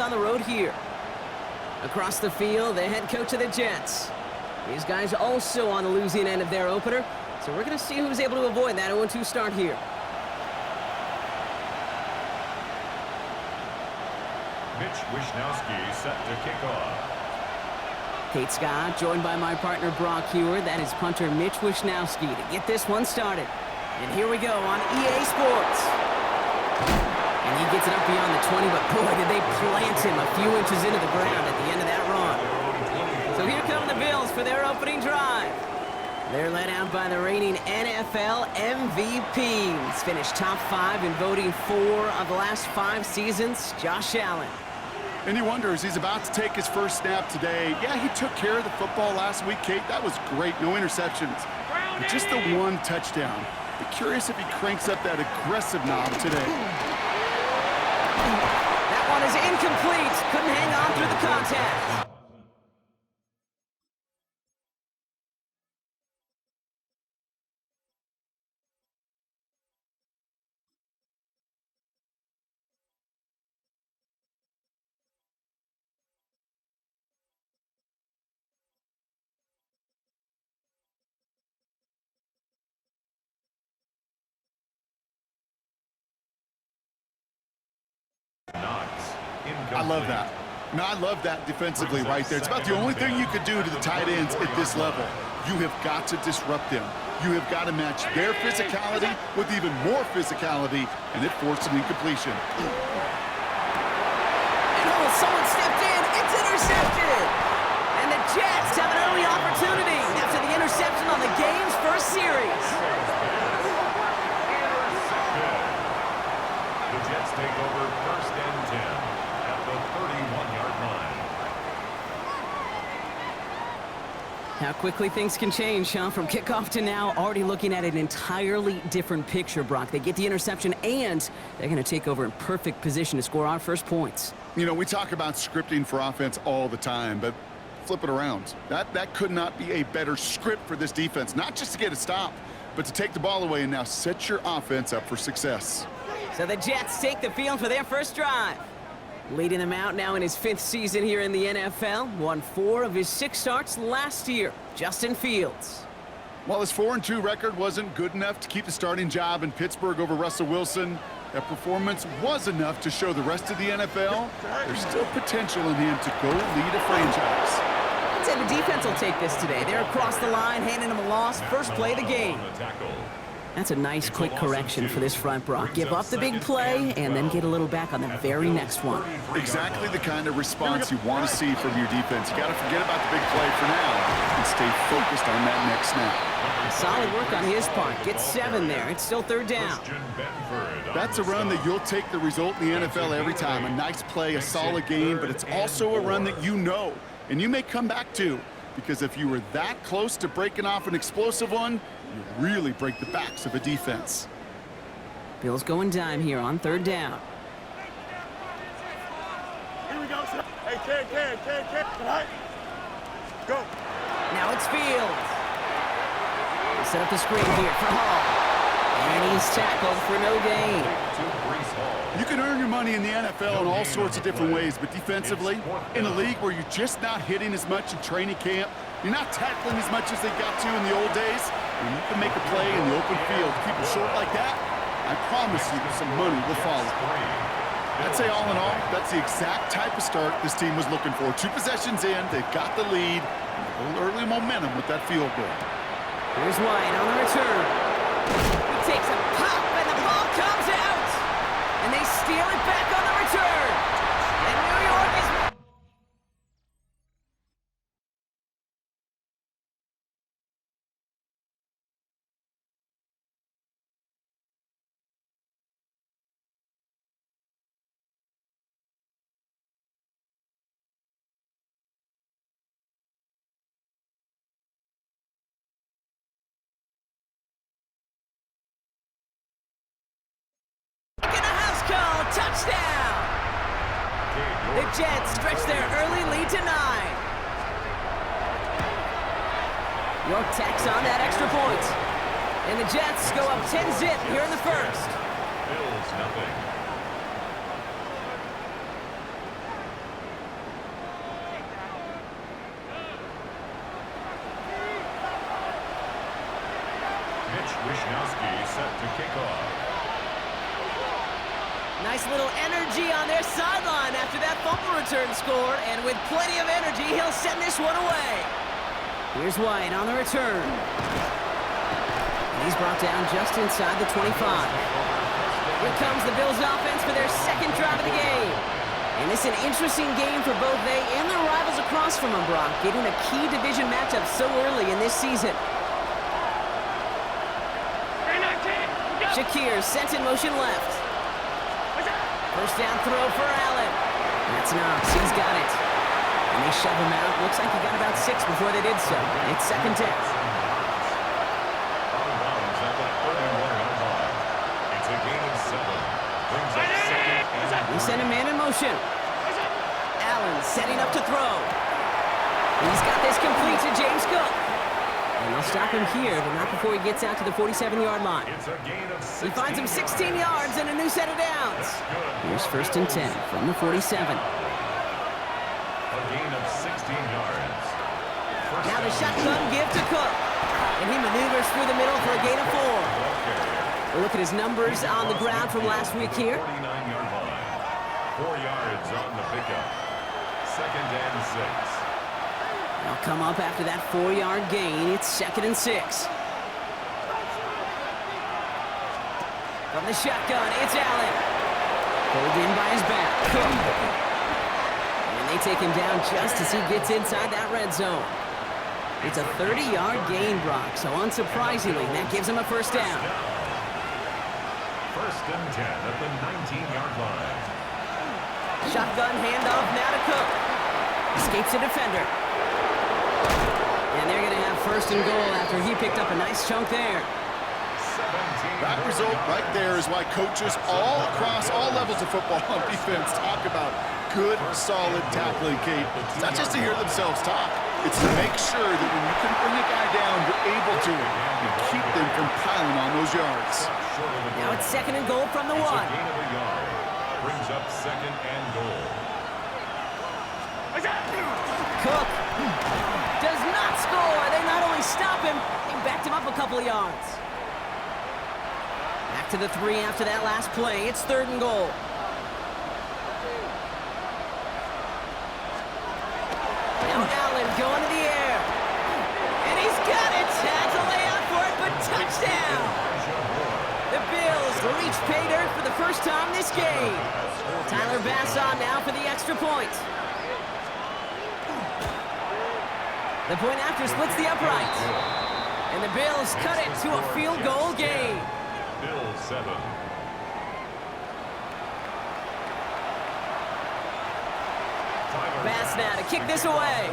on the road here. Across the field, the head coach of the Jets. These guys also on the losing end of their opener, so we're going to see who's able to avoid that 0-2 start here. Mitch Wishnowsky set to kick off. Kate Scott, joined by my partner Brock Hewer. That is punter Mitch Wishnowsky to get this one started. And here we go on EA Sports. And he gets it up beyond the 20, but boy, did they plant him a few inches into the ground at the end of that run. So here come the Bills for their opening drive. They're led out by the reigning NFL MVPs. Finished top 5 in voting 4 of the last 5 seasons, Josh Allen. And he wonders, he's about to take his first snap today. Yeah, he took care of the football last week, Kate. That was great. No interceptions. But just the one touchdown. Be curious if he cranks up that aggressive knob today. That one is incomplete. Couldn't hang on through the contact. I love that. No, I love that defensively right there. It's about the only thing you could do to the tight ends at this level. You have got to disrupt them. You have got to match their physicality with even more physicality, and it forced an incompletion. And oh, someone stepped in. It's intercepted. And the Jets have an early opportunity after the interception on the game's first series. The Jets take over 1st and 10 at the 31-yard line. How quickly things can change, huh? From kickoff to now, already looking at an entirely different picture, Brock. They get the interception, and they're going to take over in perfect position to score our first points. You know, we talk about scripting for offense all the time, but flip it around. That could not be a better script for this defense, not just to get a stop, but to take the ball away and now set your offense up for success. So the Jets take the field for their first drive. Leading them out now in his 5th season here in the NFL. Won 4 of his 6 starts last year. Justin Fields. While his 4-2 record wasn't good enough to keep the starting job in Pittsburgh over Russell Wilson, that performance was enough to show the rest of the NFL there's still potential in him to go lead a franchise. I'd say the defense will take this today. They're across the line, handing him a loss. First play of the game. That's a nice, quick correction for this front, Brock. Give up the big play and then get a little back on the very next one. Exactly the kind of response you want to see from your defense. You got to forget about the big play for now and stay focused on that next snap. Solid work on his part. Gets 7 there. It's still 3rd down. That's a run that you'll take the result in the NFL every time. A nice play, a solid game, but it's also a run that you know and you may come back to, because if you were that close to breaking off an explosive one, you really break the backs of a defense. Bills going dime here on 3rd down. Here we go. Hey, Ken. All right. Go. Now it's Fields. They set up the screen here for Hall. And he's tackled for no gain. You can earn your money in the NFL in all sorts of different ways, but defensively, in a league where you're just not hitting as much in training camp, you're not tackling as much as they got to in the old days, and you can make a play in the open field. Keep it short like that, I promise you some money will follow. I'd say all in all, that's the exact type of start this team was looking for. 2 possessions in, they've got the lead, and a little early momentum with that field goal. Here's White on the return. He takes a pop, and the ball comes out. And they steal it back on the return. And New York is... Touchdown! The Jets stretch their early lead to 9. York tacks on that extra point. And the Jets go up 10-zip here in the first. Bills nothing. Wisnowski set to kick off. Nice little energy on their sideline after that fumble return scored, and with plenty of energy, he'll send this one away. Here's White on the return. And he's brought down just inside the 25. Here comes the Bills offense for their second drive of the game. And it's an interesting game for both they and their rivals across from them, Brock, getting a key division matchup so early in this season. Shakir sent in motion left. First down throw for Allen. That's Knox. He's got it. And they shove him out. Looks like he got about 6 before they did so. It's second down. Out of bounds at the 31-yard line. It's a gain of 7. Brings up second and He sent a man in motion. Allen setting up to throw. He's got this complete to James Cook. And they'll stop him here, but not before he gets out to the 47-yard line. it's a gain of 16 He finds him 16 yards and a new set of downs. Good. Here's first and 10 from the 47. A gain of 16 yards. First Now the down. shotgun give to Cook. And he maneuvers through the middle for a gain of 4. Okay. We'll look at his numbers on the ground from last week here. 49-yard line. 4 yards on the pickup. Second and 6. They'll come up after that 4-yard gain. It's second and 6. From the shotgun, it's Allen. Pulled in by his back. Cook. And they take him down just as he gets inside that red zone. It's a 30-yard gain, Brock, so unsurprisingly, that gives him a first down. First and 10 at the 19-yard line. Shotgun handoff now to Cook. Escapes a defender. And they're going to have first and goal after he picked up a nice chunk there. 17 That result right there is why coaches all across all levels of football on defense talk about good, solid tackling, Kate. It's not just to hear themselves talk. It's to make sure that when you can bring a guy down, you're able to and keep them from piling on those yards. Now it's second and goal from the It's a 1. gain of a yard. Brings up second and goal. Cook does not score. They not only stop him, they backed him up a couple of yards. Back to the 3 after that last play. It's third and goal. Now Allen going to the air. And he's got it. Has a layout for it, but touchdown. The Bills reach pay dirt for the first time this game. Tyler Bass on now for the extra point. The point after splits the upright. And the Bills cut it to a field goal game. Bills 7. Bass now to kick this away.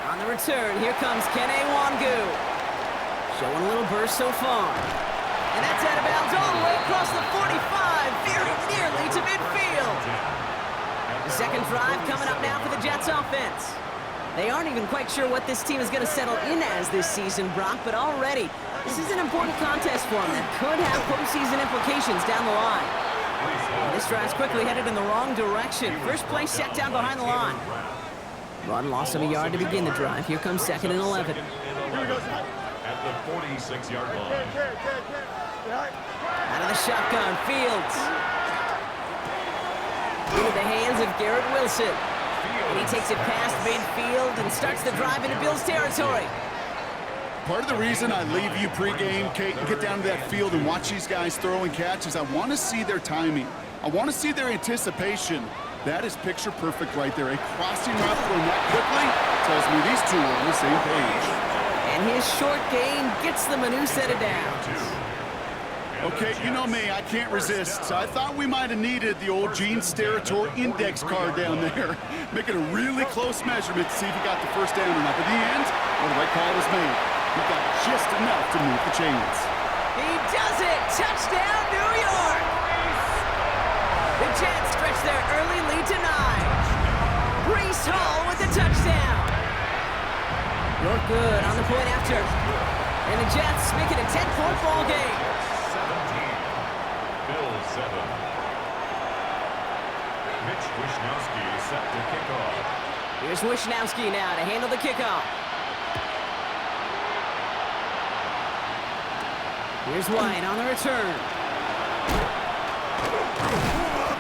On the return, here comes Kene Wangu. Showing a little burst so far. And that's out of bounds all the way across the 45, very nearly to midfield. The second drive coming up now for the Jets offense. They aren't even quite sure what this team is going to settle in as this season, Brock, but already this is an important contest for them that could have postseason implications down the line. And this drive's quickly headed in the wrong direction. First play set down behind the line. Run loss of a yard to begin the drive. Here comes second and 11. At the 46-yard line. Out of the shotgun, Fields. Into the hands of Garrett Wilson. And he takes it past midfield and starts the drive into Bills territory. Part of the reason I leave you pregame, Kate, and get down to that field and watch these guys throw and catch is I want to see their timing. I want to see their anticipation. That is picture perfect right there. A crossing route thrown that quickly tells me these two are on the same page. And his short gain gets them a new set of downs. Okay, you know me, I can't resist. I thought we might have needed the old Gene Steratore index card down there. Making a really close measurement to see if he got the first down or not. But in the end, well, the right call was made. He got just enough to move the chains. He does it! Touchdown, New York! The Jets stretch their early lead to 9. Breece Hall with the touchdown. York good on the point after. And the Jets make it a 10-point ball game. 17. Bills 7. Mitch Wishnowski is set to kick off. Here's Wishnowski now to handle the kickoff. Here's White on the return.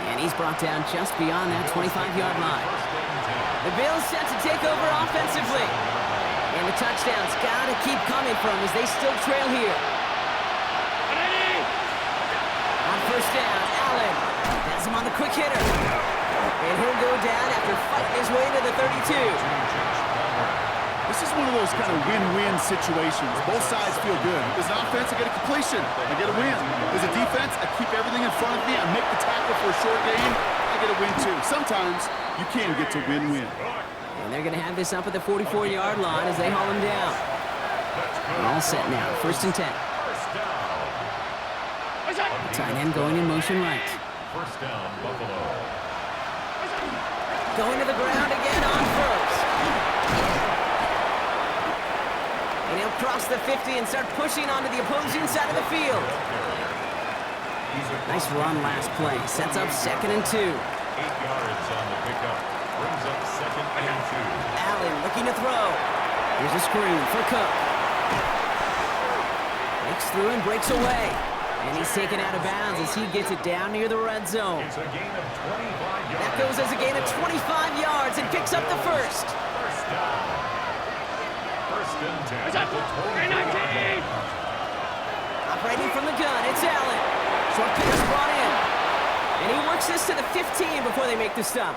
And he's brought down just beyond that 25-yard line. The Bills set to take over offensively. And the touchdown's got to keep coming from as they still trail here. On first down, Allen has him on the quick hitter. And he'll go down after fighting his way to the 32. This is one of those kind of win-win situations. Both sides feel good. As an offense, I get a completion. I get a win. As a defense, I keep everything in front of me. I make the tackle for a short gain. I get a win, too. Sometimes you can get to win-win. And they're going to have this up at the 44-yard line as they haul him down. All set now. First and 10. The tight end going in motion right. First down, Buffalo. Going to the ground again on first. And he'll cross the 50 and start pushing onto the opposing side of the field. Nice run last play. Sets up 2nd and 2. 8 yards on the pickup. Brings up 2nd and 2. Allen looking to throw. Here's a screen for Cook. Breaks through and breaks away. And he's taken out of bounds as he gets it down near the red zone. It's a gain of 25 yards. That goes as a gain of 25 yards and picks up the first. First down. First and 10 at the 20-yard line. Operating from the gun, it's Allen. Short pass brought in. And he works this to the 15 before they make the stop.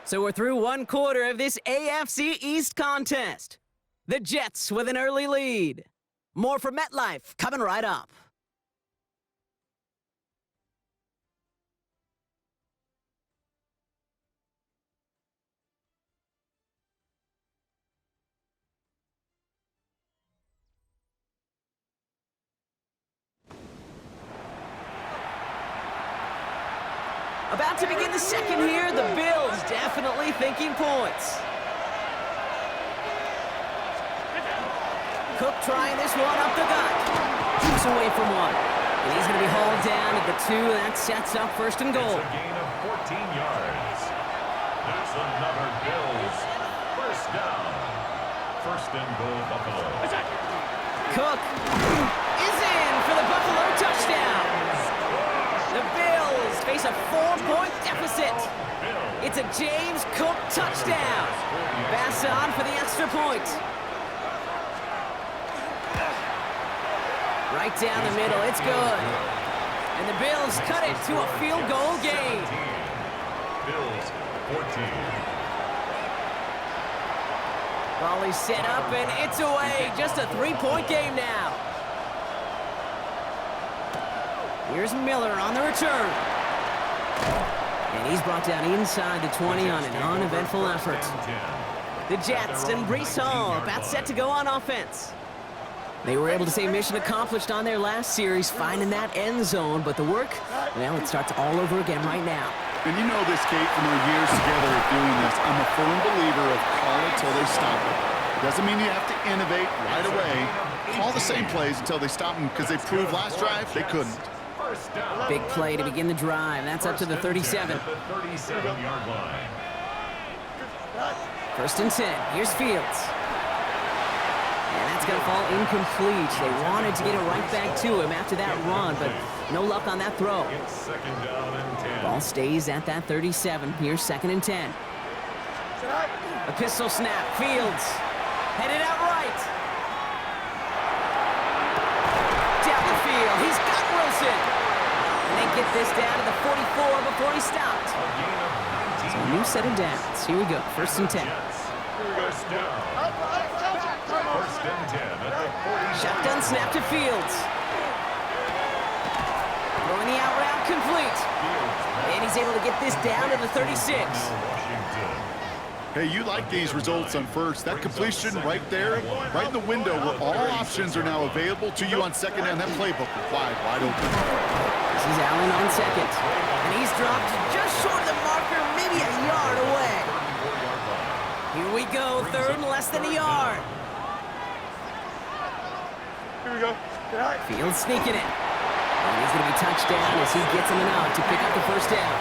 So we're through one quarter of this AFC East contest. The Jets with an early lead. More from MetLife coming right up. About to begin the second here, the Bills definitely thinking points. Cook trying this one up the gut. Keeps away from one. And he's going to be hauled down at the 2. That sets up first and goal. It's a gain of 14 yards. That's another Bills. First down. First and goal, Buffalo. Cook is in for the Buffalo touchdown. The Bills face a 4-point deficit. It's a James Cook touchdown. Pass on for the extra point. Right down the middle, it's good. And the Bills cut it to a field goal game. Bills, 14. Volley set up and it's away. Just a 3-point game now. Here's Miller on the return. And he's brought down inside the 20 on an uneventful effort. The Jets and Breece Hall about set to go on offense. They were able to say mission accomplished on their last series, finding that end zone, but the work, well, it starts all over again right now. And you know this, Kate, from our years together of doing this. I'm a firm believer of call it till they stop it. Doesn't mean you have to innovate right away. Call the same plays until they stop them, because they proved last drive they couldn't. Big play to begin the drive. That's up to the 37. 37-yard line. First and 10. Here's Fields. And that's going to fall incomplete. They wanted to get it right back to him after that run, but no luck on that throw. It's second down and 10. Ball stays at that 37. Here's 2nd and 10. A pistol snap. Fields headed out right. Down the field. He's got Wilson. And they get this down to the 44 before he stopped. So a new set of downs. Here we go. First and 10. First down. First and 10 at the 40. Shotgun snap to Fields. Throwing the out route complete. And he's able to get this down to the 36. Hey, you like these results on first. That completion right there, right in the window where all options are now available to you on second down. That playbook wide open. This is Allen on second. And he's dropped just short of the marker, maybe a yard away. Here we go, third and less than a yard. Here we go. Good eye. Fields sneaking it. And he's going to be touched down as he gets him enough to pick up the first down.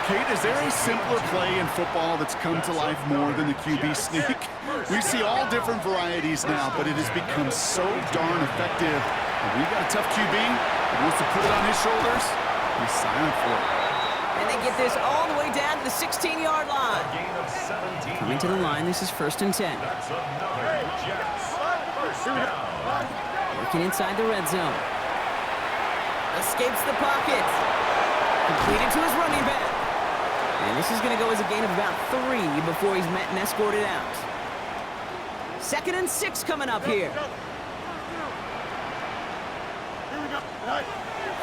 Kate, is there a simpler play in football that's come to life more than the QB sneak? We see all different varieties now, but it has become so darn effective When you got a tough QB who wants to put it on his shoulders, he's silent for it. And they get this all the way down to the 16-yard line. Gain of 17. Coming to the line, this is 1st and 10. That's another Jets. First down. Working inside the red zone. Escapes the pocket. Completed to his running back. And this is going to go as a gain of about 3 before he's met and escorted out. 2nd and 6 coming up here.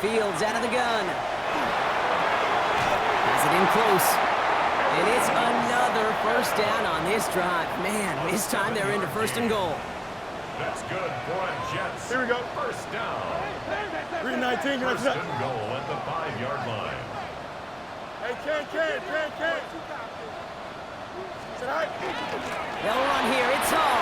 Fields out of the gun. Has it in close. And it's another first down on this drive. Man, this time they're into 1st and goal. That's good for a Jets. Here we go. First down. 319. First and goal at the 5-yard line. Hey, Ken. Sit high. They'll run here. It's Hall.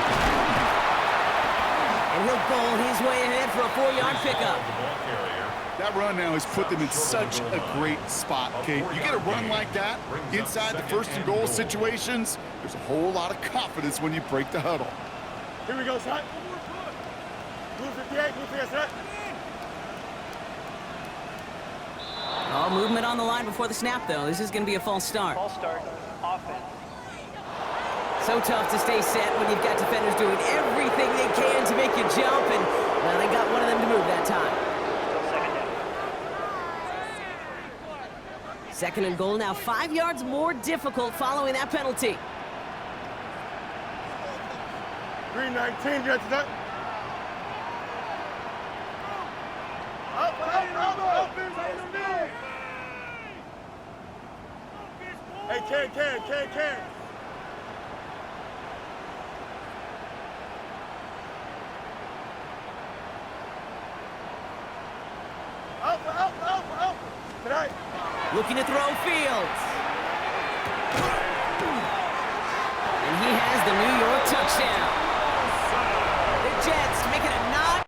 And he'll bowl his way ahead for a 4-yard pickup. The ball carrier. That run now has put them in such a great spot, Kate. You get a run like that inside the 1st and goal situations, there's a whole lot of confidence when you break the huddle. Here we go, son. Blue 58, blue 58, set. All movement on the line before the snap, though. This is going to be a false start. False start, offense. So tough to stay set when you've got defenders doing everything they can to make you jump, and, well, they got one of them to move that time. Second down. 2nd and goal now, 5 yards more difficult following that penalty. 319, Jets, set. Up. Hey, Ken. Up. Tonight. Looking to throw Fields. And he has the New York touchdown. The Jets make it a 9.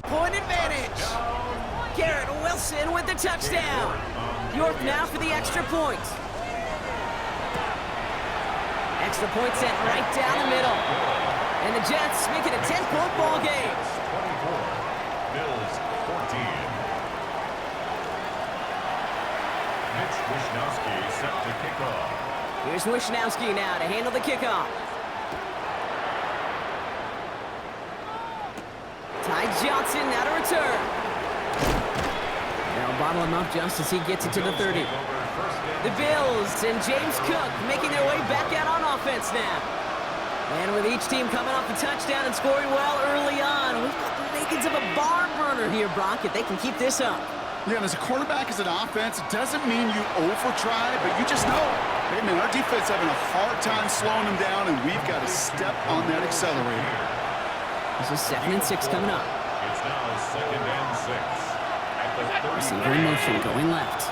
Point advantage. Garrett Wilson with the touchdown. York now for the extra point. Extra point sent right down the middle. And the Jets make it a 10-point ball game. 24. Bills 14. Mitch Wishnowsky set to kick off. Here's Wishnowsky now to handle the kickoff. Ty Johnson now to return. They'll bottle him up just as he gets it to the 30. The Bills and James Cook making their way back out on offense now. And with each team coming off a touchdown and scoring well early on, we've got the makings of a barn burner here, Brock, if they can keep this up. Yeah, and as a quarterback, as an offense, it doesn't mean you over-try, but you just know, hey, man, our defense having a hard time slowing them down, and we've got to step on that accelerator. This is 2nd and 6 coming up. It's now 2nd and 6. At the 30. Receiver in motion, going left.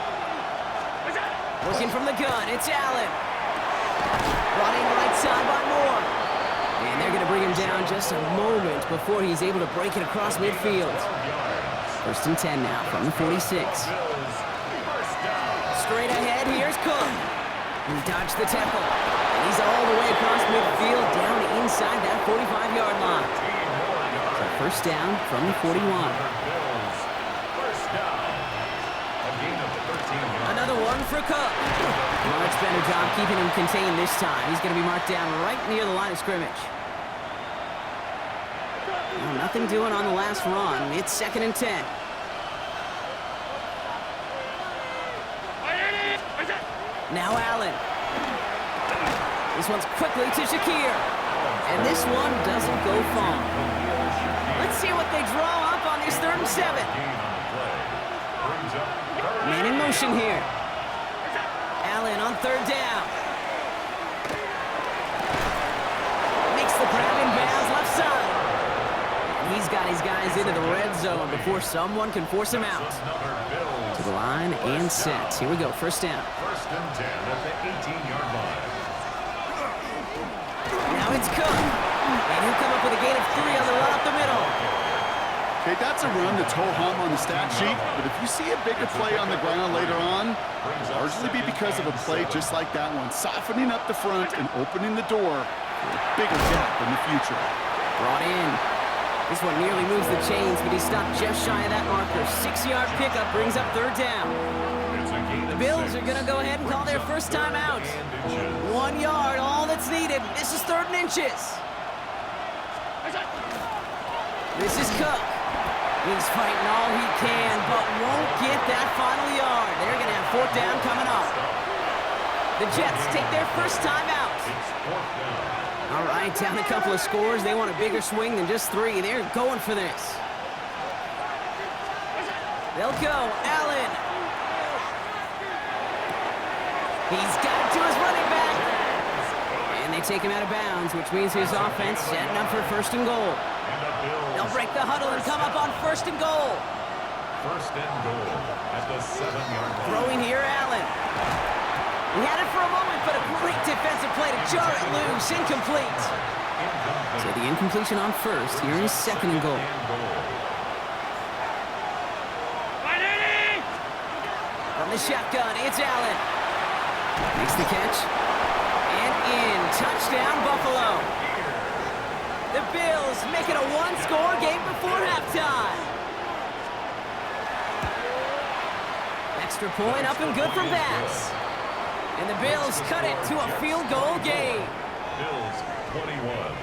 Looking from the gun, it's Allen. Brought in right side by Moore. And they're going to bring him down just a moment before he's able to break it across midfield. 1st and 10 now from the 46. Straight ahead, here's Cook. He dodged the tackle. And he's all the way across midfield, down inside that 45-yard line. So 1st down from the 41. First down. A gain of 13 yards. Another one for Cook. Much better job keeping him contained this time. He's going to be marked down right near the line of scrimmage. Well, nothing doing on the last run. It's 2nd and 10. Now Allen. This one's quickly to Shakir. And this one doesn't go far. Let's see what they draw up on this 3rd and 7. Man in motion here. Allen on 3rd down. Makes the grab in bounds left side. Bills into the red zone before someone can force him out. To the line and set. Here we go, first down. First and 10 at the 18-yard line. Now it's Cook. And he'll come up with a gain of 3 on the run up the middle. Okay, that's a run that's ho-hum on the stat sheet, but if you see a bigger play on the ground later on, it'll largely be because of a play just like that one, softening up the front and opening the door for a bigger gap in the future. Brought in. This one nearly moves the chains, but he stopped just shy of that marker. 6-yard pickup brings up third down. The Bills are going to go ahead and call their first time out. 1 yard, all that's needed. This is 3rd and inches. This is Cook. He's fighting all he can, but won't get that final yard. They're going to have 4th down coming up. The Jets take their first time out. All right, down a couple of scores. They want a bigger swing than just 3. They're going for this. They'll go. Allen. He's got it to his running back. And they take him out of bounds, which means his offense setting up for 1st and goal. They'll break the huddle and come up on 1st and goal. 1st and goal at the 7-yard line. Throwing here, Allen. He had it for a moment, but a great defensive play to jar it loose. Incomplete. So the incompletion on 1st. Here is 2nd and goal. From the shotgun, it's Allen. Makes the catch. And in. Touchdown, Buffalo. The Bills make it a 1-score game before halftime. Extra point up and good from Bass. And the Bills cut it to a field goal game. Bills 21.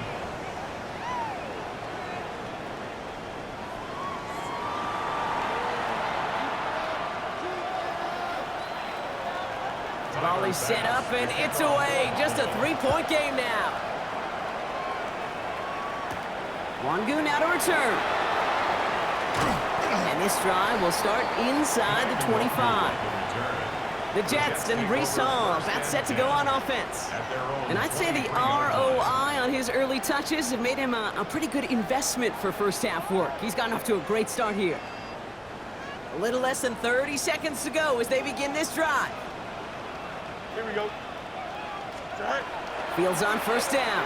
Volley set up and it's away. Just a 3-point game now. Wangu now to return. And this drive will start inside the 25. The Jets and Breece Hall about set to go on offense. And I'd say the ROI on his early touches have made him a pretty good investment for first half work. He's gotten off to a great start here. A little less than 30 seconds to go as they begin this drive. Here we go. Right. Fields on 1st down.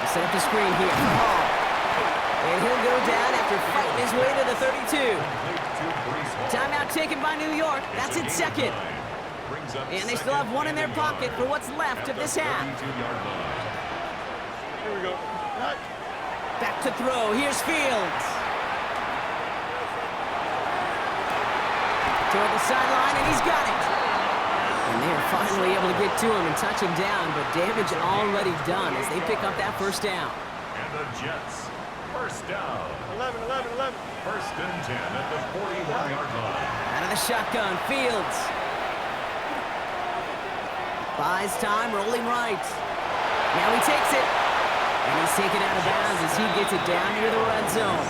He'll set up the screen here for Hall. And he'll go down after fighting his way to the 32. Timeout taken by New York. That's its 2nd. And they still have 1 in their pocket for what's left of this half. Here we go. Right. Back to throw. Here's Fields. Toward the sideline, and he's got it. And they're finally able to get to him and touch him down, but damage already done as they pick up that 1st down. And the Jets, 1st down. 11. 1st and 10 at the 41-yard line. Out of the shotgun, Fields. Buys time, rolling right. Now he takes it. And he's taken out of bounds as he gets it down near the red zone.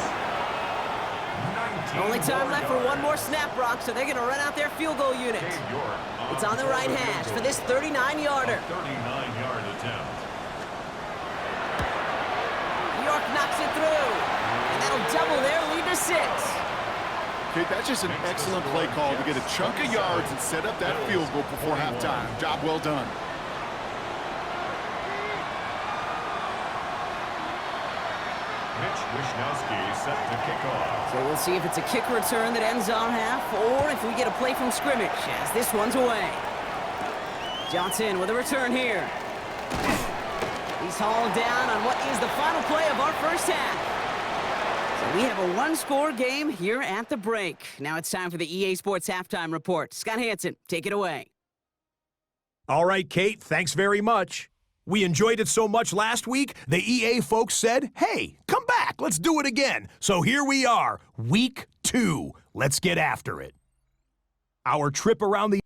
Only time left for 1 more snap, Brock, so they're going to run out their field goal unit. It's on the right hash for this 39-yarder. 39-yard attempt. New York knocks it through. And that'll double their lead to 6. Okay, that's just an excellent play call to get a chunk of yards and set up that field goal before halftime. Job well done. Mitch Wishnowsky set to kick off. So we'll see if it's a kick return that ends on half or if we get a play from scrimmage as this one's away. Johnson with a return here. He's hauled down on what is the final play of our first half. So we have a 1-score game here at the break. Now it's time for the EA Sports Halftime Report. Scott Hansen, take it away. All right, Kate, thanks very much. We enjoyed it so much last week, the EA folks said, hey, come back, let's do it again. So here we are, week 2. Let's get after it. Our trip around the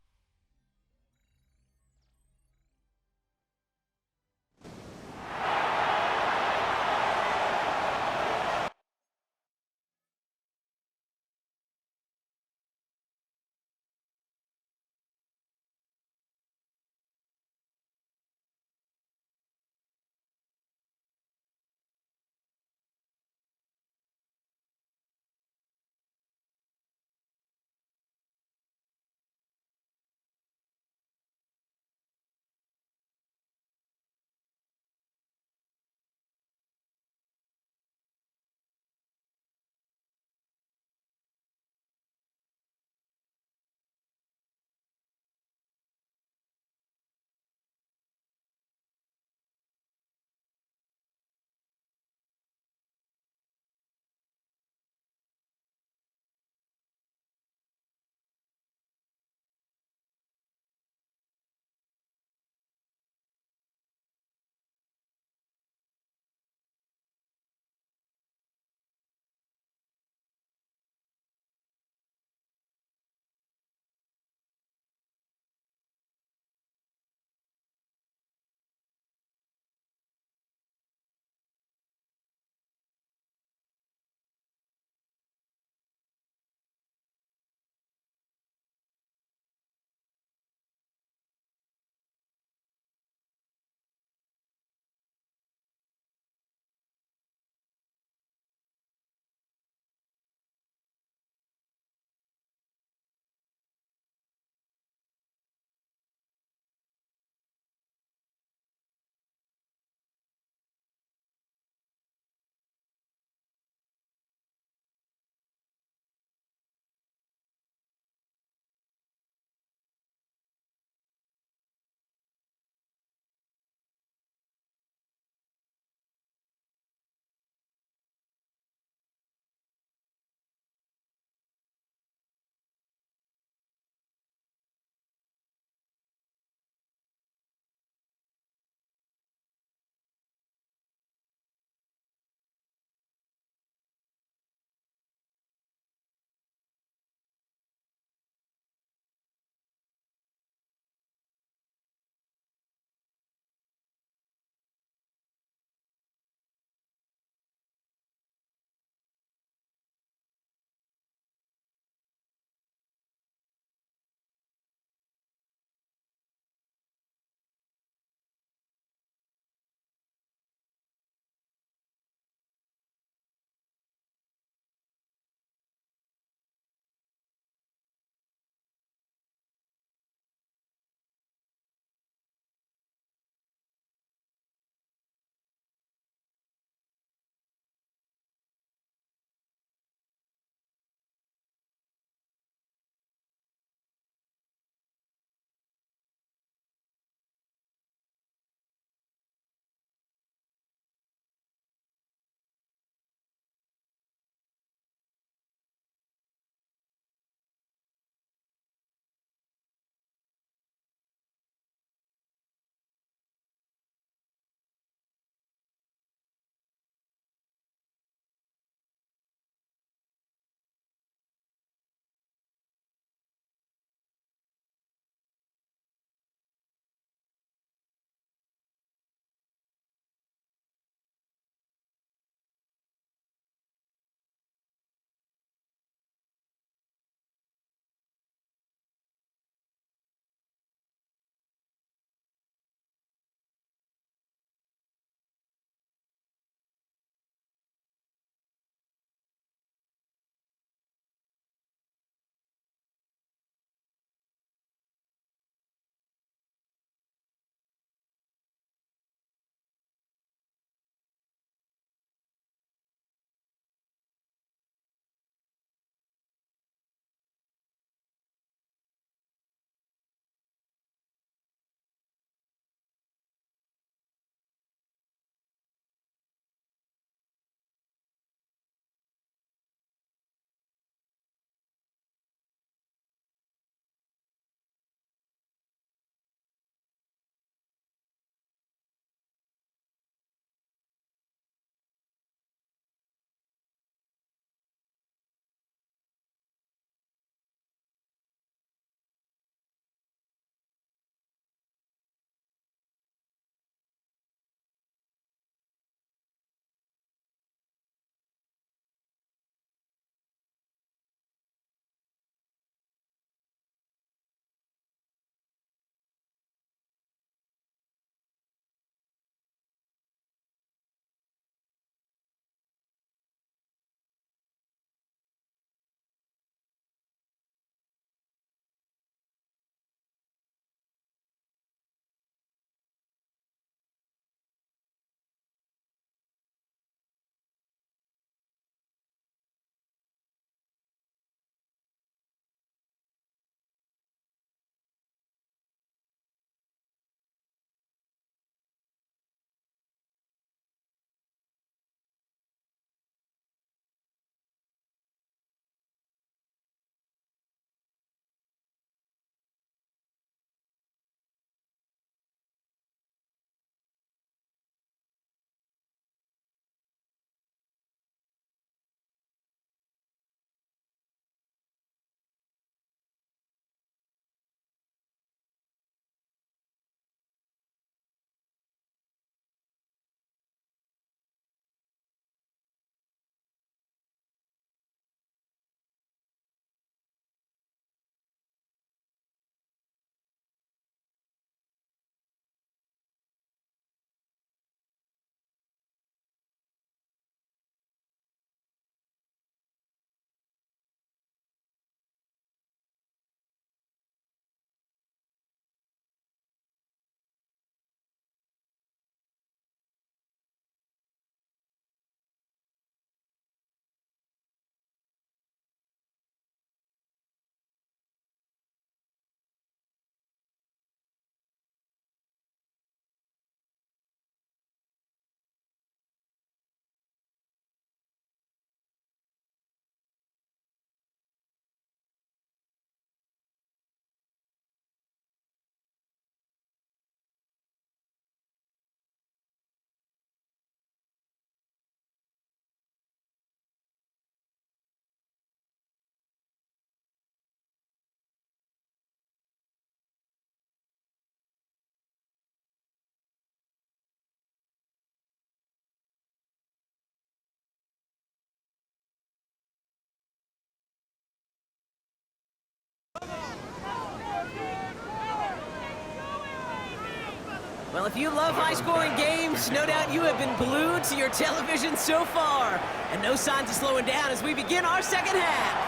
Well, if you love high-scoring games, no doubt you have been glued to your television so far. And no signs of slowing down as we begin our second half.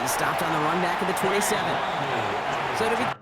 He stopped on the run back at the 27. So to be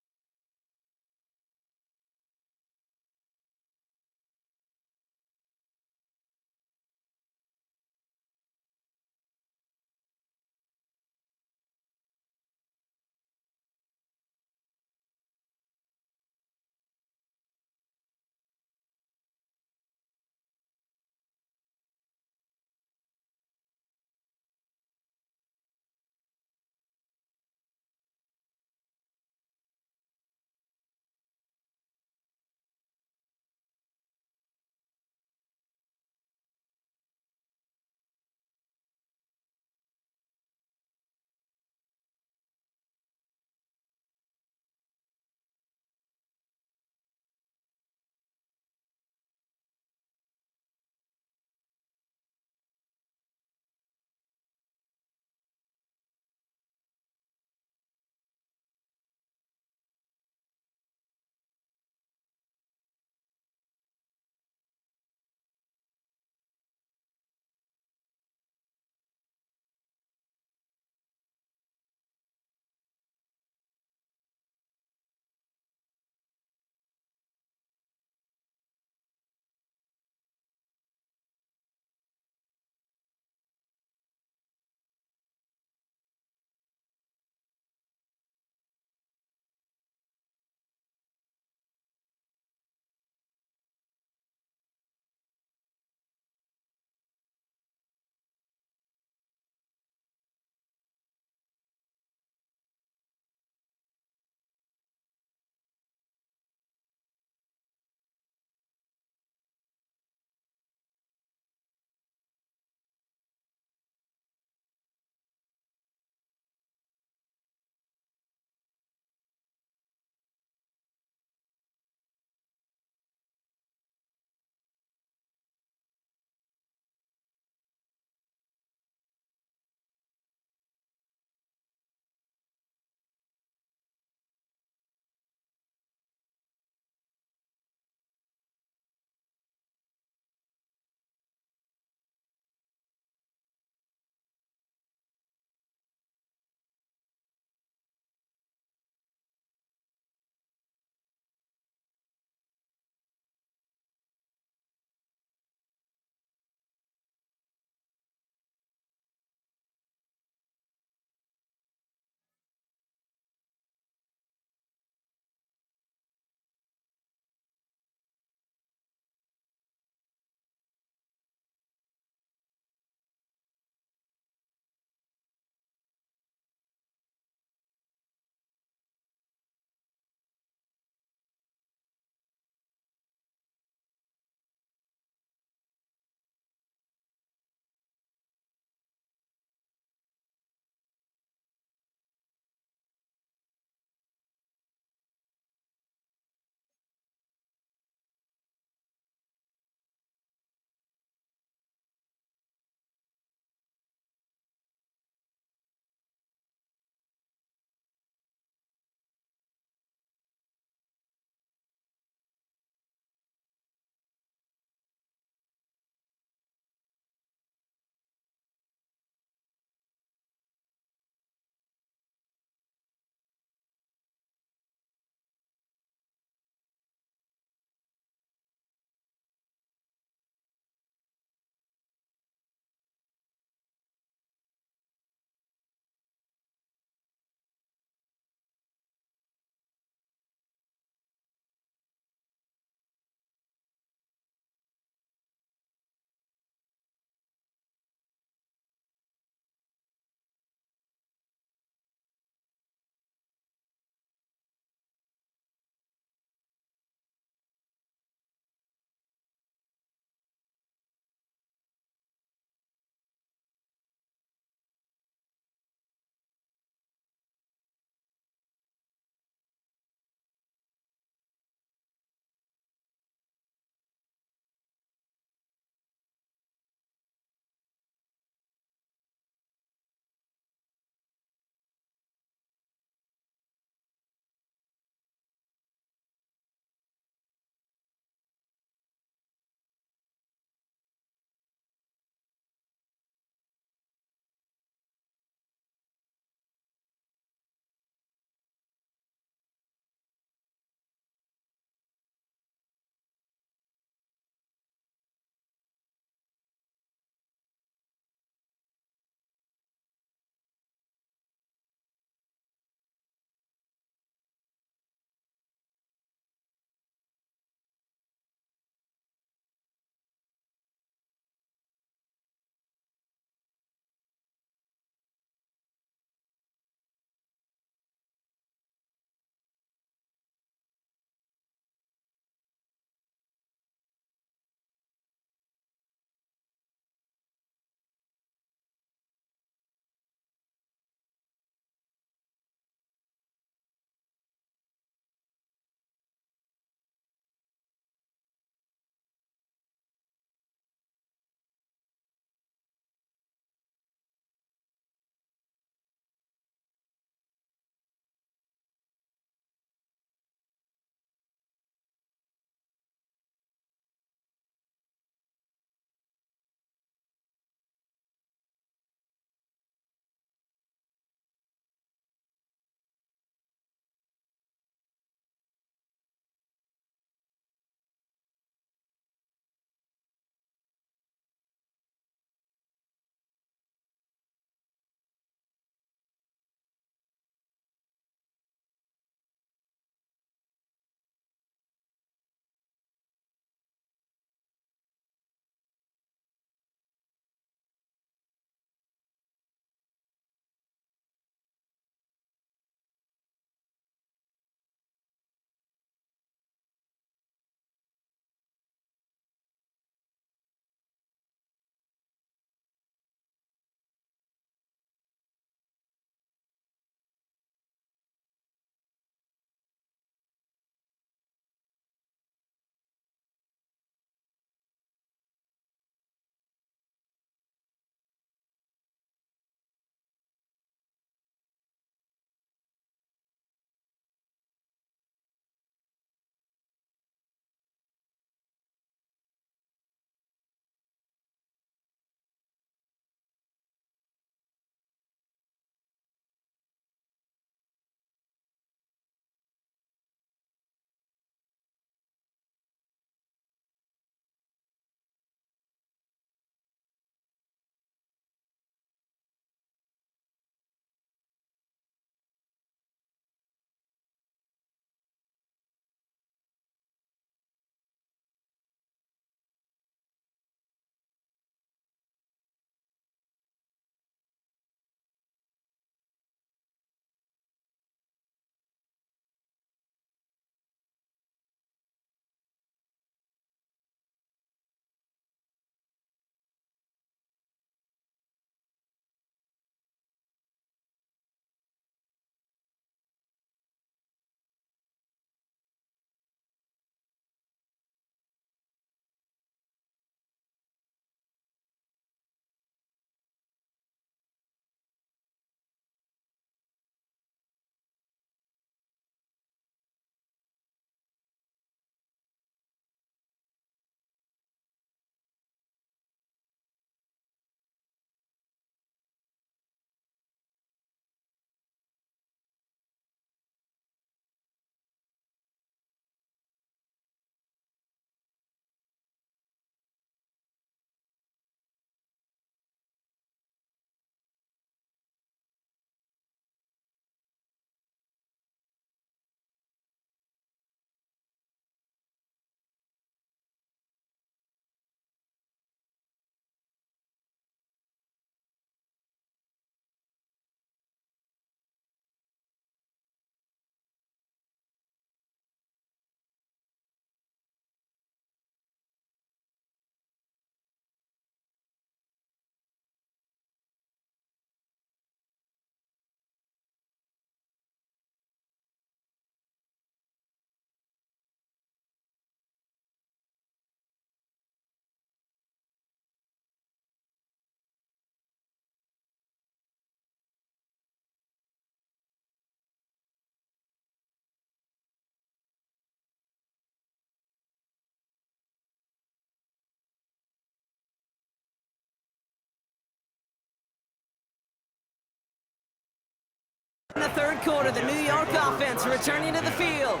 the third quarter. The New York offense returning to the field.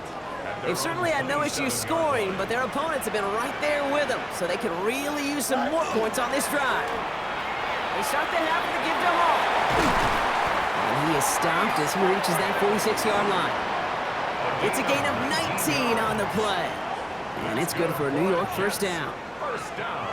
They've certainly had no issues scoring, but their opponents have been right there with them, so they could really use some more points on this drive. They start the half with a give to Hall. And he is stopped as he reaches that 46-yard line. It's a gain of 19 on the play. And it's good for a New York first down.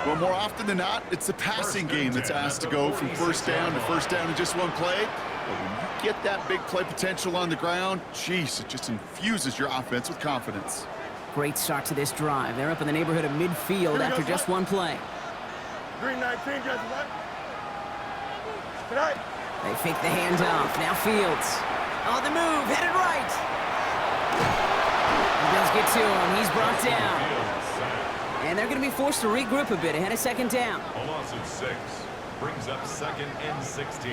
Well, more often than not, it's the passing game that's asked to go from first down in just one play. But when you get that big play potential on the ground, geez, it just infuses your offense with confidence. Great start to this drive. They're up in the neighborhood of midfield after just one play. Green 19, guys, what? Tonight. They fake the handoff. Now Fields. On the move, headed right. He does get to him. He's brought down. And they're going to be forced to regroup a bit ahead of second down. A loss of 6 brings up 2nd and 16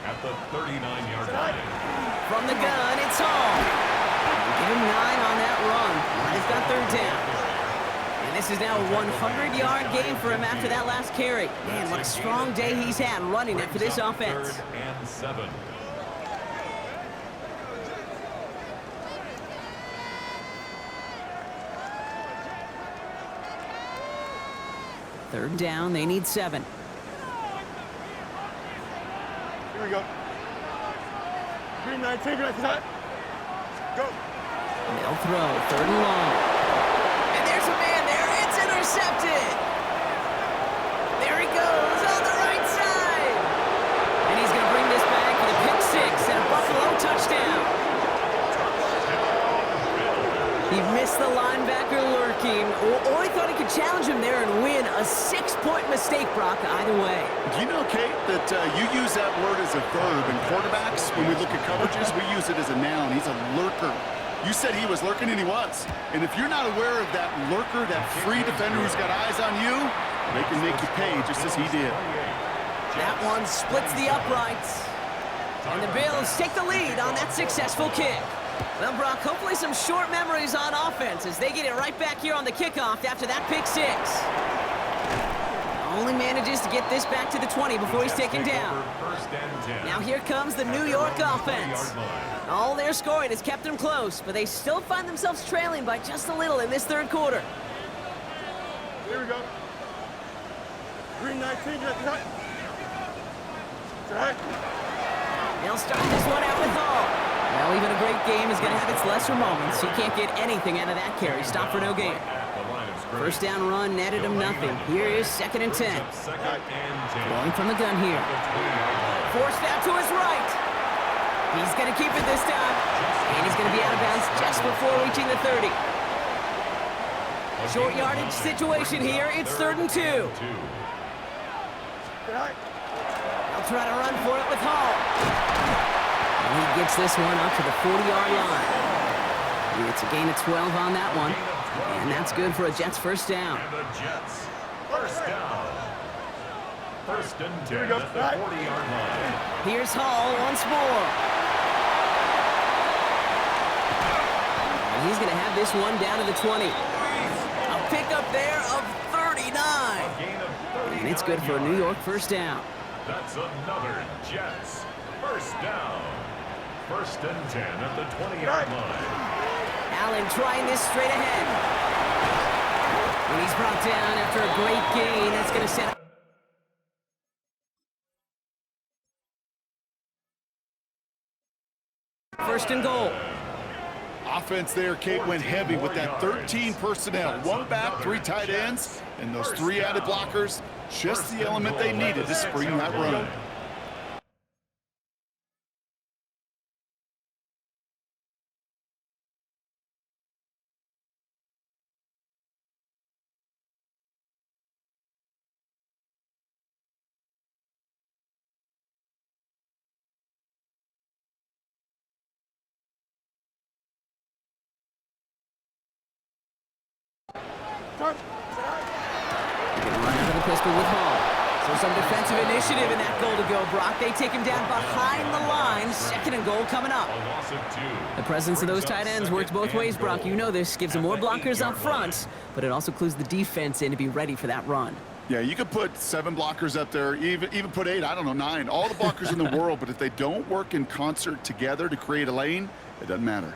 at the 39-yard line. From the gun, it's Hall. Give him 9 on that run. He's got third down. And this is now a 100-yard game for him after that last carry. Man, what a strong day he's had running it for this offense. 3rd and 7. Third down, they need 7. Here we go. Green 19, guys, tonight. Go. They'll throw, 3rd and long. And there's a man there. It's intercepted. There he goes on the right side. And he's going to bring this back for the pick 6 and a Buffalo touchdown. He missed the linebacker lurking, or he thought he could challenge him there and win. A 6-point mistake, Brock, either way. Do you know, Kate, that you use that word as a verb in quarterbacks? When we look at coverages, we use it as a noun. He's a lurker. You said he was lurking, and he was. And if you're not aware of that lurker, that free defender who's got eyes on you, they can make you pay just as he did. That one splits the uprights. And the Bills take the lead on that successful kick. Well, Brock, hopefully some short memories on offense as they get it right back here on the kickoff after that pick 6. Only manages to get this back to the 20 before he's taken down. Now here comes the New York offense. All their scoring has kept them close, but they still find themselves trailing by just a little in this third quarter. Here we go. Green 19, guys, tonight. Tonight. They'll start this one out with Hall. Well, even a great game is going to have its lesser moments. He can't get anything out of that carry. Stop for no gain. First down run netted him nothing. Here is 2nd and 10. Going from the gun here. Forced out to his right. He's going to keep it this time. And he's going to be out of bounds just before reaching the 30. Short yardage situation here. It's 3rd and 2. They'll try to run for it with Hall. And he gets this one up to the 40-yard line. It's a gain of 12 on that one. And that's good for a Jets first down. And the Jets first down. 1st and 10 at the 40-yard line. Here's Hall once more. And he's going to have this one down to the 20. A pickup there of 39. And it's good for a New York first down. That's another Jets first down. 1st and 10 at the 20-yard line. Allen trying this straight ahead. And he's brought down after a great gain. That's going to set up. 1st and goal. Offense there, Kate, went heavy with that 13 personnel. 1 back, 3 tight ends, and those 3 added blockers. Just the element they needed to spring that run. Run out of the pistol with Hall. So some defensive initiative in that goal to go, Brock. They take him down behind the line. 2nd and goal coming up. The presence of those tight ends works both ways, Brock. You know this. Gives them more blockers up front, but it also clues the defense in to be ready for that run. Yeah, you could put 7 blockers up there, even put 8, I don't know, 9. All the blockers in the world, but if they don't work in concert together to create a lane, it doesn't matter.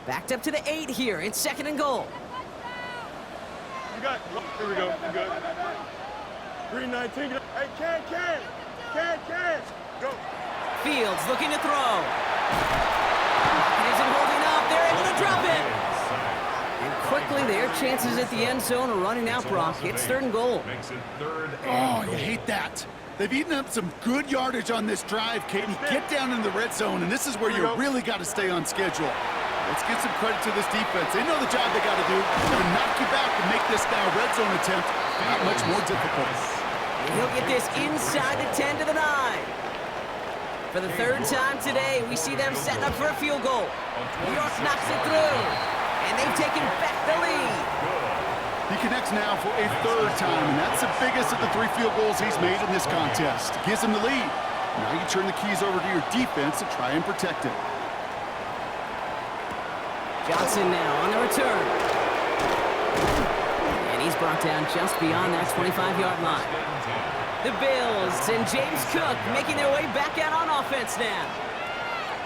Backed up to the 8 here. It's 2nd and goal. You got, here we go, you good. 319, hey, can, go. Fields looking to throw. It isn't holding up. They're able to drop it. And quickly, their chances at the end zone are running out, Brock. It's 3rd and goal. Makes it 3rd Oh, and you goal. hate that. They've eaten up some good yardage on this drive, Kate. You get down in the red zone, and this is where you really got to stay on schedule. Let's give some credit to this defense. They know the job they got to do. They're going to knock you back and make this now red zone attempt not much more difficult. And he'll get this inside the 10 to the 9. For the 3rd time today, we see them setting up for a field goal. New York knocks it through, and they've taken back the lead. He connects now for a 3rd time, and that's the biggest of the 3 field goals he's made in this contest. Gives him the lead. Now you turn the keys over to your defense to try and protect it. Johnson now on the return. And he's brought down just beyond that 25-yard line. The Bills and James Cook making their way back out on offense now.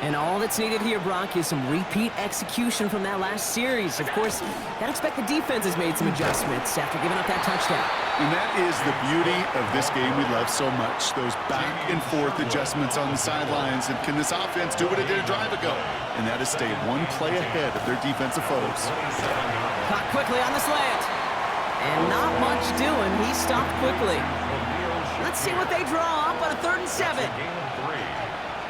And all that's needed here, Brock, is some repeat execution from that last series. Of course, gotta expect the defense has made some adjustments after giving up that touchdown. And that is the beauty of this game we love so much. Those back and forth adjustments on the sidelines. And can this offense do what it did a drive ago? And that is stay 1 play ahead of their defensive foes. Caught quickly on the slant. And not much doing. He stopped quickly. Let's see what they draw up on a 3rd and 7.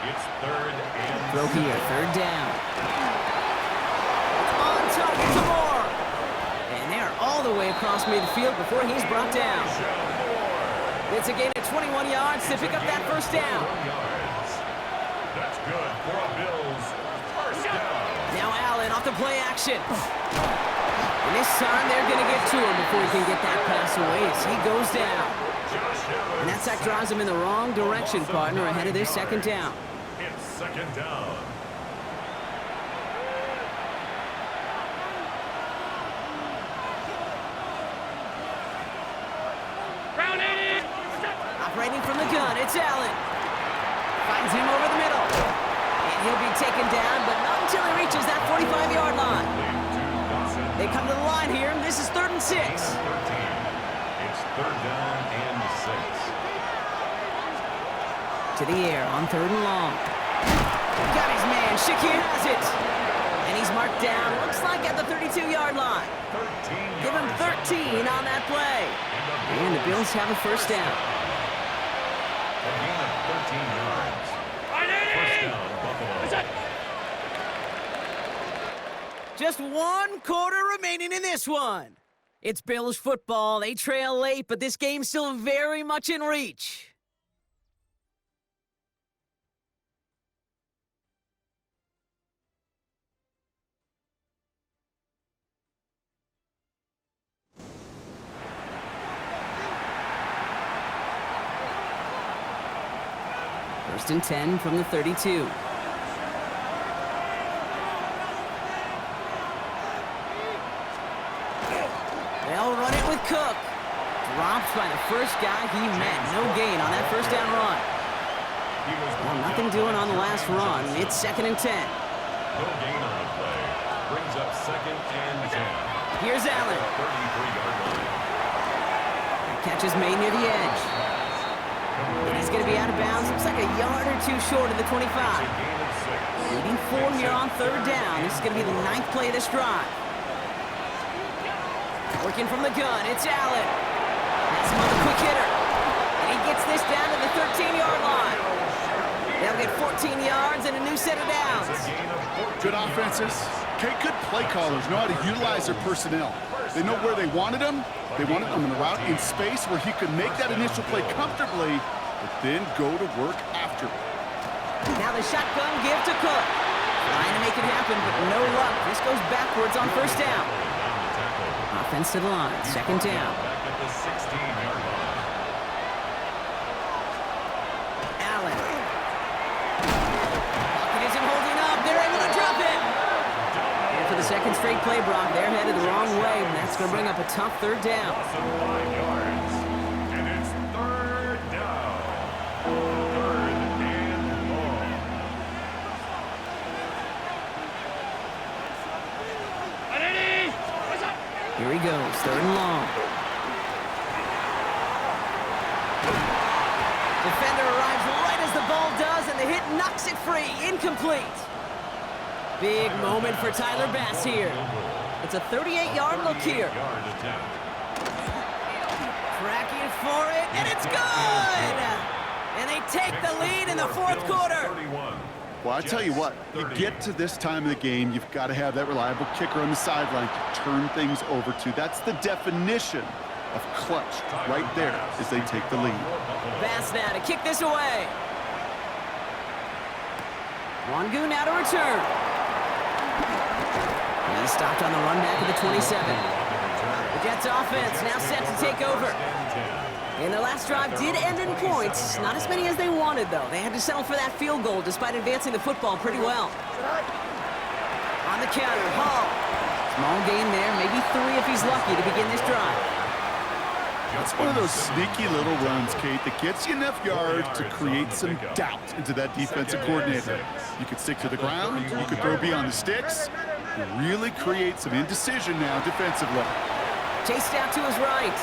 It's 3rd and Throw here, 3rd down. On target to Moore. And they're all the way across midfield before he's brought down. It's a gain of 21 yards to pick up that 1st down. That's good for a Bills 1st down. Now Allen off the play action. And this time they're going to get to him before he can get that pass away as he goes down. And that sack drives him in the wrong direction, partner, ahead of this 2nd down. It's 2nd down. Operating from the gun, it's Allen. Finds him over the middle. And he'll be taken down, but not until he reaches that 45-yard line. They come to the line here, and this is 3rd and 6. It's 3rd down and 6. To the air on 3rd and long. Got his man, Shakir has it. And he's marked down, looks like at the 32-yard line. Give him 13 on that play. And the Bills have a 1st down. A gain of 13 yards. 1st down, Buffalo. Just 1 quarter remaining in this one. It's Bills football. They trail late, but this game's still very much in reach. First and 10 from the 32. They'll run it with Cook. Dropped by the first guy he met. No gain on that 1st down run. Well, nothing doing on the last run. It's 2nd and 10. No gain on the play. Brings up 2nd and 10. Here's Allen. 33-yard line. Catch is made near the edge. And he's going to be out of bounds. Looks like a yard or 2 short of the 25. Gain of 6. Leading 4 here on 3rd down. This is going to be the 9th play of this drive. Working from the gun, it's Allen. That's him on the quick hitter. And he gets this down to the 13-yard line. They'll get 14 yards and a new set of downs. Good offenses. Okay, good play callers know how to utilize their personnel. They know where they wanted them. They wanted them in the route in space where he could make that initial play comfortably, but then go to work after. Now the shotgun give to Cook. Trying to make it happen, but no luck. This goes backwards on 1st down. Offense to the line, 2nd down. Back at the 16-yard line. Allen. Pocket isn't holding up. They're able to drop it. And for the 2nd second straight play, Brock. They're headed the wrong way, and that's going to bring up a tough third down. Loss of 5 yards. And it's third down. Third and long. Here he goes, third and long. Defender arrives right as the ball does, and the hit knocks it free. Incomplete. Big moment for Tyler Bass here. It's a 38-yard look here. Cracking for it, and it's good! And they take the lead in the fourth quarter. Well, I tell you what, you get to this time of the game, you've got to have that reliable kicker on the sideline to turn things over to. That's the definition of clutch right there as they take the lead. Bass now to kick this away. Wangu now to return. He's stopped on the run back of the 27. The Jets offense now set to take over. And their last drive did end in points. Not as many as they wanted, though. They had to settle for that field goal despite advancing the football pretty well. On the counter, Hall. Small gain there, maybe 3 if he's lucky to begin this drive. It's one of those sneaky little runs, Kate, that gets you enough yards to create some doubt into that defensive coordinator. You could stick to the ground, you could throw beyond the sticks, you really create some indecision now defensively. Chased out to his right.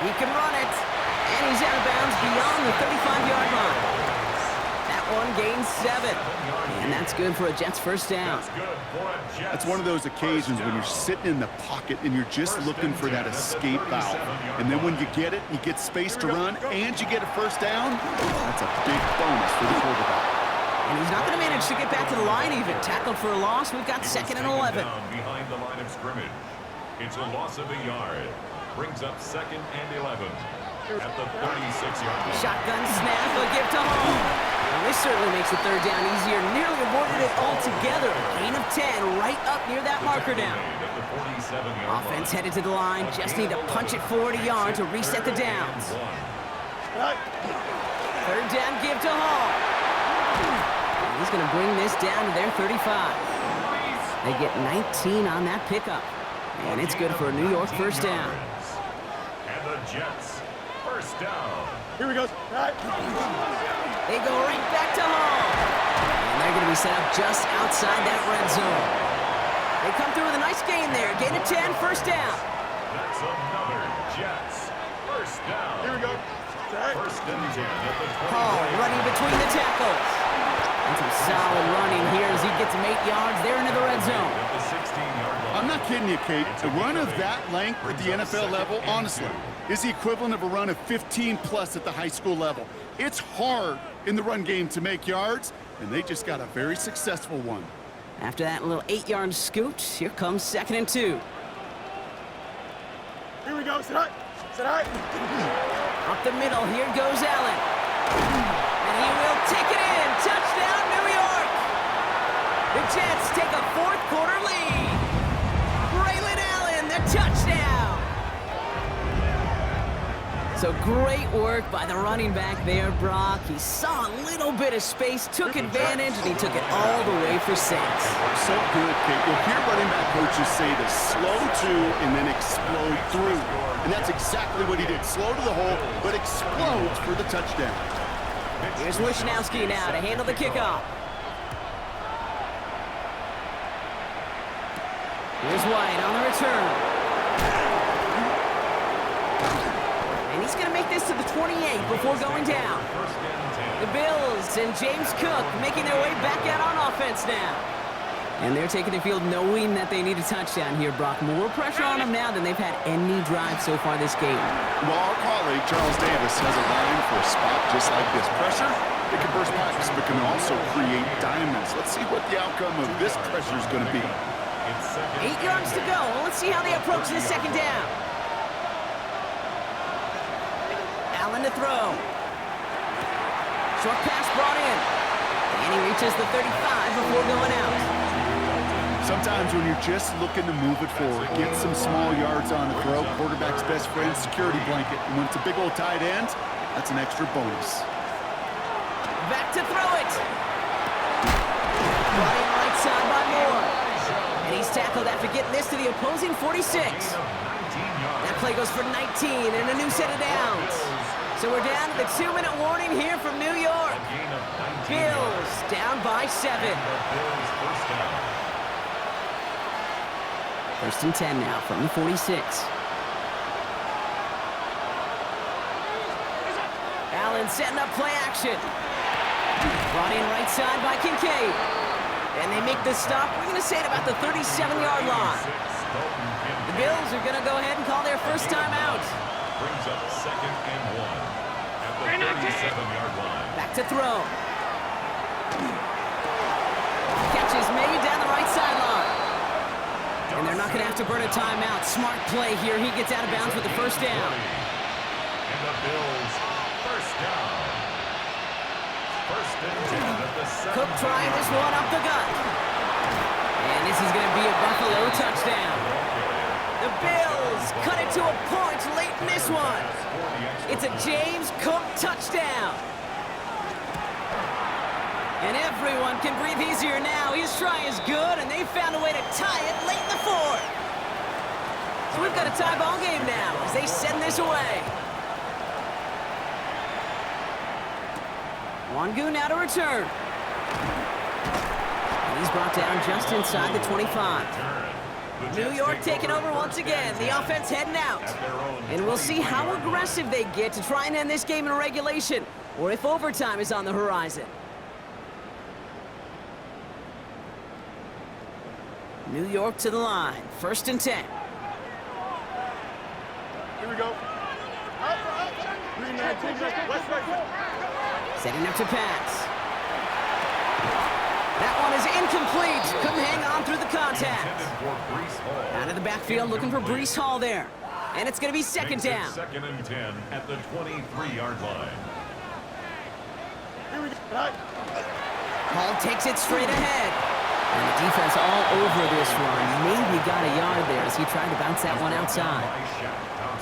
He can run it, and he's out of bounds beyond the 35-yard line. That one gains 7, and that's good for a Jets first down. That's one of those occasions when you're sitting in the pocket and you're just looking for that escape valve. And then when you get it, you get space to run, and you get a first down, that's a big bonus for the quarterback. And he's not going to manage to get back to the line even. Tackled for a loss, we've got 2nd and 11. Behind the line of scrimmage. It's a loss of a yard. Brings up 2nd and 11 at the 36-yard line. Shotgun snap, a give to Hall. Well, this certainly makes the third down easier. Nearly avoided it altogether. Gain of 10 right up near that marker down. Offense headed to the line. Just need to punch it 40 yards to reset the downs. Third down give to Hall. And he's going to bring this down to their 35. They get 19 on that pickup. And it's good for a New York first down. And the Jets, first down. Here we go. They go right back to Hall. And they're going to be set up just outside that red zone. They come through with a nice gain there. Gain of 10, first down. That's another Jets, first down. Here we go. First and 10 at the 20. Hall running between the tackles. And some solid running here as he gets some 8 yards there into the red zone. At the 16-yard line. I'm not kidding you, Kate. A run of that length at the NFL level, honestly, is the equivalent of a run of 15+ at the high school level. It's hard in the run game to make yards, and they just got a very successful one. After that little 8-yard scoot, here comes 2nd and 2. Here we go. Sit high. Sit high. Up the middle, here goes Allen. And he will take it in. Touchdown, New York. The Jets take a fourth quarter lead. Braylon Allen, the touchdown. So great work by the running back there, Brock. He saw a little bit of space, took advantage, and he took it all the way for 6. So good, Kate. You'll hear running back coaches say to slow to and then explode through. And that's exactly what he did. Slow to the hole, but explodes for the touchdown. Here's Wishnowski now to handle the kickoff. Here's White on the return. And he's going to make this to the 28 before going down. The Bills and James Cook making their way back out on offense now. And they're taking the field knowing that they need a touchdown here, Brock. More pressure on them now than they've had any drive so far this game. Well, our colleague, Charles Davis, has a line for a spot just like this. Pressure, it can burst pipes, but can also create diamonds. Let's see what the outcome of this pressure is going to be. 8 yards to go. Let's see how they approach this second down. Allen to throw. Short pass brought in. And he reaches the 35 before going out. Sometimes when you're just looking to move it forward, get some small yards on the throw, quarterback's best friend, security blanket. And when it's a big old tight end, that's an extra bonus. Back to throw it. Brought in right side by Moore. And he's opposing 46. Gain of 19 yards. That play goes for 19 and a new set of downs. So we're down to the 2-minute warning here from New York. A gain of 19 Bills yards. down by 7. The Bills first down. First and 10 now from the 46. Allen setting up play action. Brought in right side by Kincaid. And they make the stop. We're going to say it about the 37-yard line. The Bills are going to go ahead and call their first time out. Brings up 2nd and 1 at the 37-yard line. Back to throw. Catch is made down the right sideline. And they're not going to have to burn a timeout. Smart play here. He gets out of bounds with the first down. And the Bills first down. First and 10 at the 7. Cook trying this one up the gut. And this is going to be a Buffalo touchdown. The Bills cut it to a point late in this one. It's a James Cook touchdown. And everyone can breathe easier now. His try is good, and they found a way to tie it late in the fourth. So we've got a tie ball game now as they send this away. Wangu now to return. And he's brought down just inside the 25. New York taking over once again. The offense heading out. And we'll see how aggressive they get to try and end this game in regulation, or if overtime is on the horizon. New York to the line. First and 10. Here we go. Green man, West right. Setting up to pass. That one is incomplete. Couldn't hang on through the contact. Out of the backfield looking for Breece Hall there. And it's going to be second down. 2nd and 10 at the 23-yard line. Here we go. Hall takes it straight ahead. And the defense all over this one. Maybe got a yard there as he tried to bounce that one outside.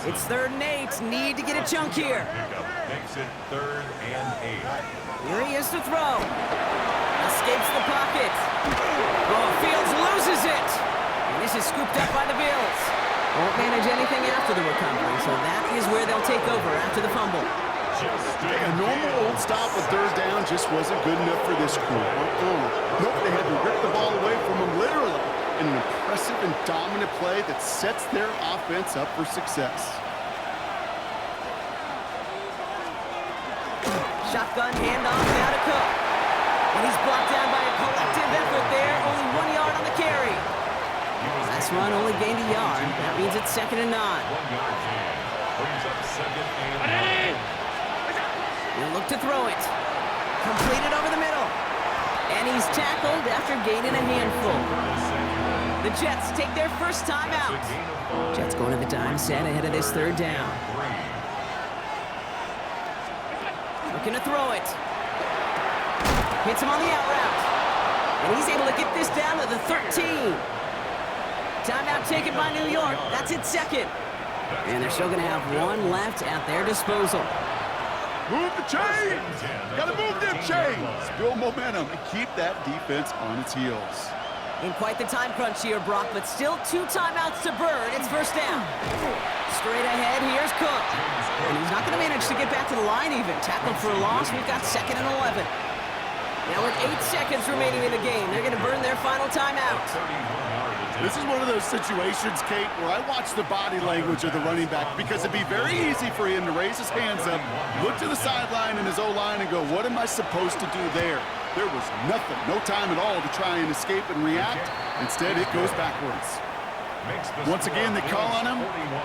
It's 3rd and 8. Need to get a chunk here. Makes it 3rd and 8. Here he is to throw. Escapes the pocket. Oh, Fields loses it. And this is scooped up by the Bills. Won't manage anything after the recovery, so that is where they'll take over after the fumble. A normal old stop with 3rd down just wasn't good enough for this crew. Nope, they had to rip the ball away from them literally in an impressive and dominant play that sets their offense up for success. Shotgun handoff now to Cook. And he's blocked down by a collective effort there. Only 1 yard on the carry. Last run only gained a yard. That means it's 2nd and 9. 1 yard gain. Brings up 2nd and 9. He'll look to throw it. Completed over the middle. And he's tackled after gaining a handful. The Jets take their first time out. Jets going to the dime set ahead of this 3rd down. Looking to throw it. Hits him on the out route. And he's able to get this down to the 13. Timeout taken by New York. That's its 2nd. And they're still going to have one left at their disposal. Move the chains! Gotta move them chains! Build momentum and keep that defense on its heels. In quite the time crunch here, Brock, but still 2 timeouts to burn. It's first down. Straight ahead, here's Cook. And he's not going to manage to get back to the line even. Tackled for a loss. We've got 2nd and 11. Now with 8 seconds remaining in the game, they're going to burn their final timeout. This is one of those situations, Kate, where I watch the body language of the running back because it'd be very easy for him to raise his hands up, look to the sideline and his O-line and go, what am I supposed to do there? There was nothing, no time at all to try and escape and react. Instead, it goes backwards. Once again, they call on him,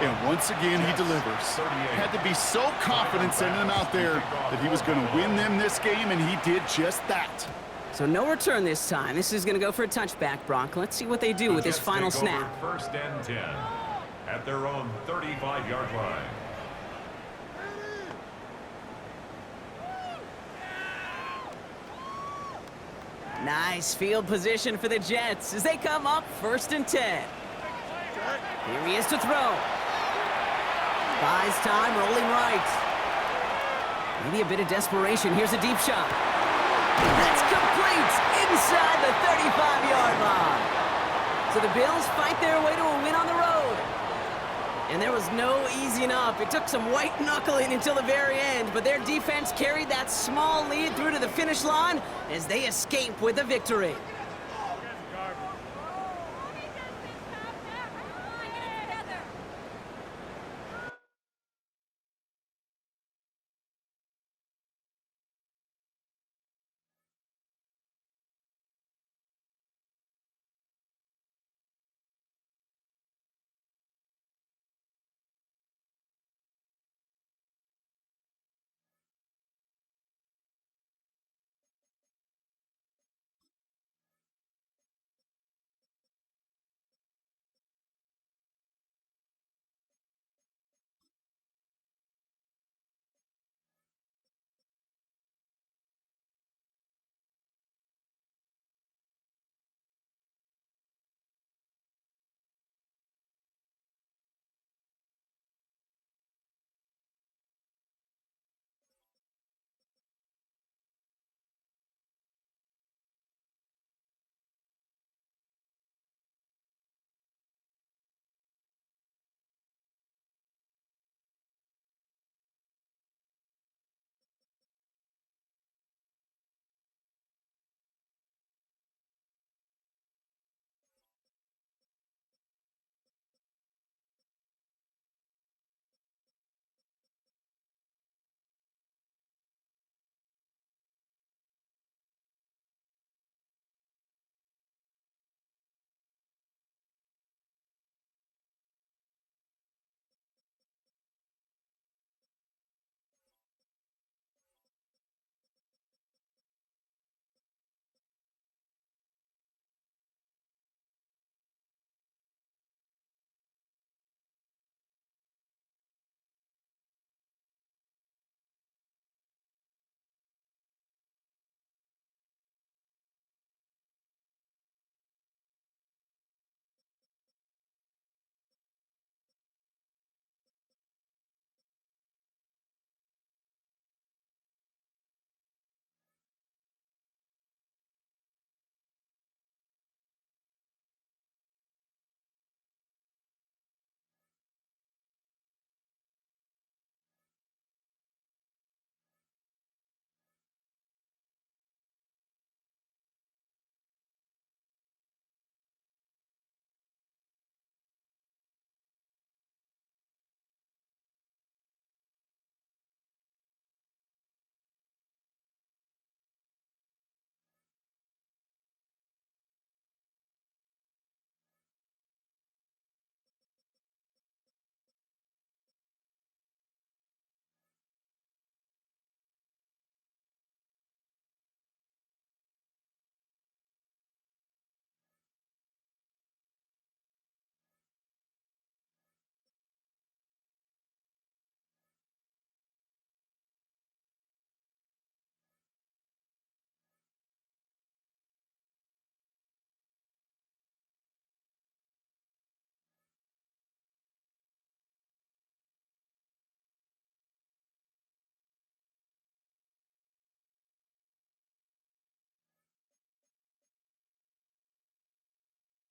and once again, he delivers. Had to be so confident sending him out there that he was going to win them this game, and he did just that. So no return this time. This is going to go for a touchback, Brock. Let's see what they do with this final snap. 1st and 10 at their own 35-yard line. Nice field position for the Jets as they come up 1st and 10. Here he is to throw. Buys time, rolling right. Maybe a bit of desperation. Here's a deep shot. That's complete inside the 35-yard line. So the Bills fight their way to a win on the road. And there was no easing up. It took some white knuckling until the very end, but their defense carried that small lead through to the finish line as they escape with a victory.